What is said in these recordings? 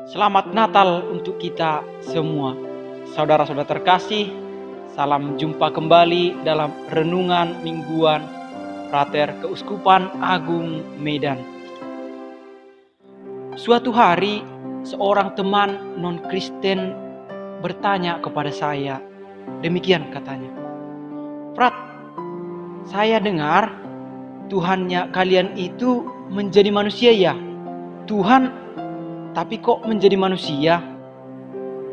Selamat Natal untuk kita semua. Saudara-saudara terkasih, salam jumpa kembali dalam renungan mingguan Frater Keuskupan Agung Medan. Suatu hari, seorang teman non-Kristen bertanya kepada saya. Demikian katanya, "Frat, saya dengar Tuhannya kalian itu menjadi manusia ya? Tuhan tapi kok menjadi manusia?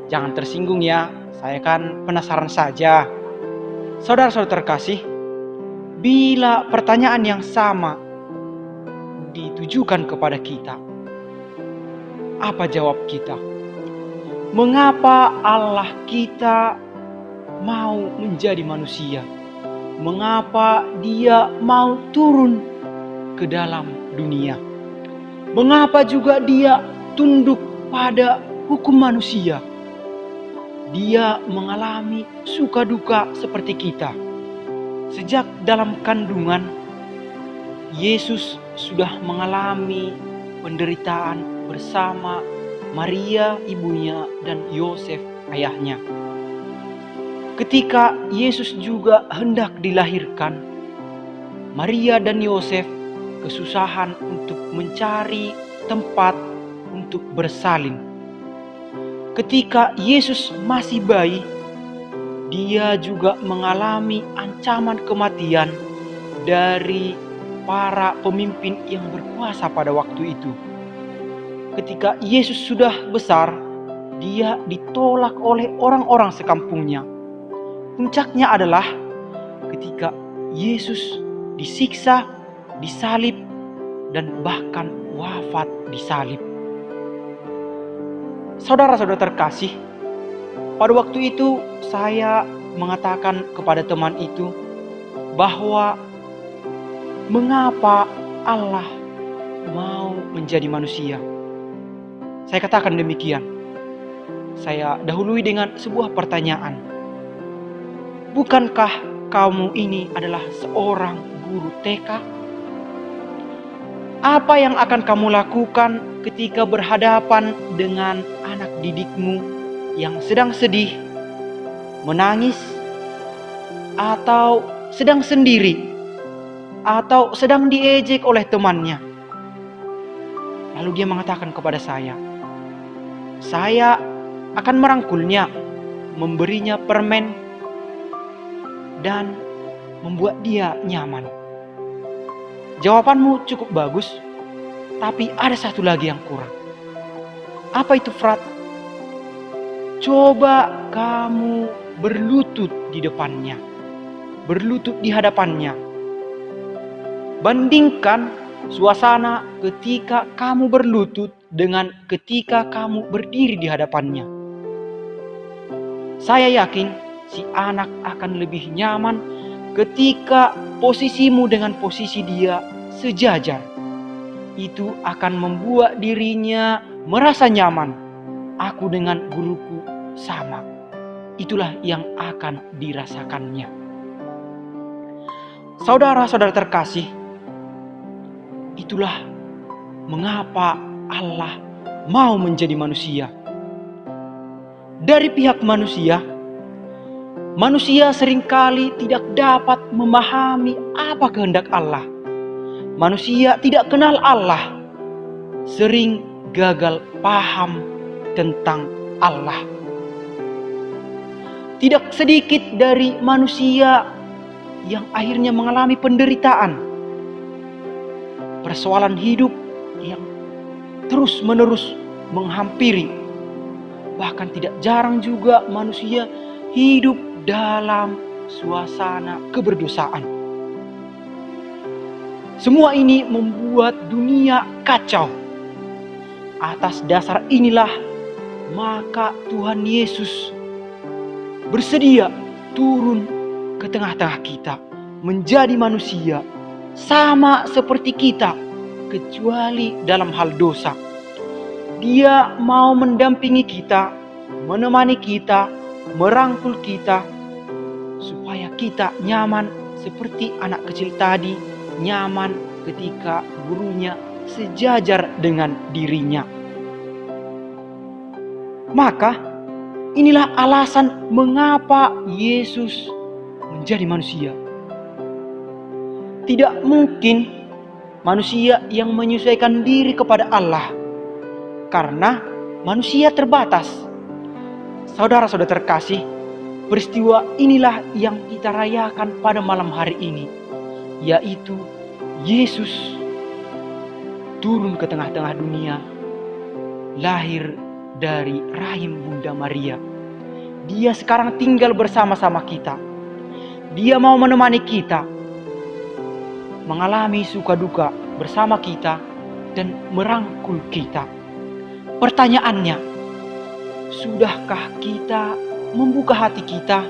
Jangan tersinggung ya, saya kan penasaran saja." Saudara-saudara terkasih, bila pertanyaan yang sama ditujukan kepada kita, apa jawab kita? Mengapa Allah kita mau menjadi manusia? Mengapa Dia mau turun ke dalam dunia? Mengapa juga Dia tunduk pada hukum manusia? Dia mengalami suka duka seperti kita. Sejak dalam kandungan, Yesus sudah mengalami penderitaan bersama Maria ibunya dan Yosef ayahnya. Ketika Yesus juga hendak dilahirkan, Maria dan Yosef kesusahan untuk mencari tempat untuk bersalin. Ketika Yesus masih bayi, Dia juga mengalami ancaman kematian dari para pemimpin yang berkuasa pada waktu itu. Ketika Yesus sudah besar, Dia ditolak oleh orang-orang sekampungnya. Puncaknya adalah ketika Yesus disiksa, disalib, dan bahkan wafat disalib. Saudara-saudara terkasih, pada waktu itu saya mengatakan kepada teman itu bahwa mengapa Allah mau menjadi manusia. Saya katakan demikian. Saya dahului dengan sebuah pertanyaan. Bukankah kamu ini adalah seorang guru TK? Apa yang akan kamu lakukan ketika berhadapan dengan anak didikmu yang sedang sedih, menangis, atau sedang sendiri, atau sedang diejek oleh temannya? Lalu dia mengatakan kepada saya akan merangkulnya, memberinya permen, dan membuat dia nyaman. Jawabanmu cukup bagus, tapi ada satu lagi yang kurang. Apa itu, Frat? Coba kamu berlutut di depannya, berlutut di hadapannya. Bandingkan suasana ketika kamu berlutut dengan ketika kamu berdiri di hadapannya. Saya yakin si anak akan lebih nyaman ketika posisimu dengan posisi dia sejajar. Itu akan membuat dirinya merasa nyaman. Aku dengan guruku sama. Itulah yang akan dirasakannya. Saudara-saudara terkasih, itulah mengapa Allah mau menjadi manusia. Dari pihak manusia seringkali tidak dapat memahami apa kehendak Allah. Manusia tidak kenal Allah, sering gagal paham tentang Allah. Tidak sedikit dari manusia yang akhirnya mengalami penderitaan, persoalan hidup yang terus-menerus menghampiri. Bahkan tidak jarang juga manusia hidup dalam suasana keberdosaan. Semua ini membuat dunia kacau. Atas dasar inilah maka Tuhan Yesus bersedia turun ke tengah-tengah kita, menjadi manusia sama seperti kita, kecuali dalam hal dosa. Dia mau mendampingi kita, menemani kita, merangkul kita, supaya kita nyaman seperti anak kecil tadi, nyaman ketika gurunya sejajar dengan dirinya. Maka inilah alasan mengapa Yesus menjadi manusia. Tidak mungkin manusia yang menyesuaikan diri kepada Allah, karena manusia terbatas. Saudara-saudara terkasih, peristiwa inilah yang kita rayakan pada malam hari ini, yaitu Yesus turun ke tengah-tengah dunia, lahir dari rahim Bunda Maria. Dia sekarang tinggal bersama-sama kita. Dia mau menemani kita, mengalami suka duka bersama kita, dan merangkul kita. Pertanyaannya, sudahkah kita membuka hati kita,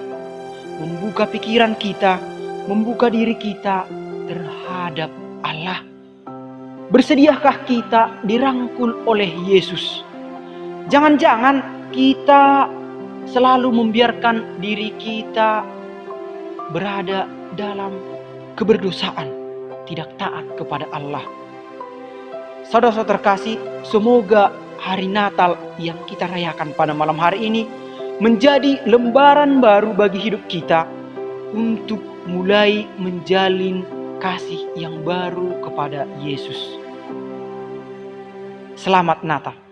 membuka pikiran kita, membuka diri kita terhadap Allah? Bersediakah kita dirangkul oleh Yesus? Jangan-jangan kita selalu membiarkan diri kita berada dalam keberdosaan, tidak taat kepada Allah. Saudara-saudara terkasih, semoga hari Natal yang kita rayakan pada malam hari ini menjadi lembaran baru bagi hidup kita untuk mulai menjalin kasih yang baru kepada Yesus. Selamat Natal.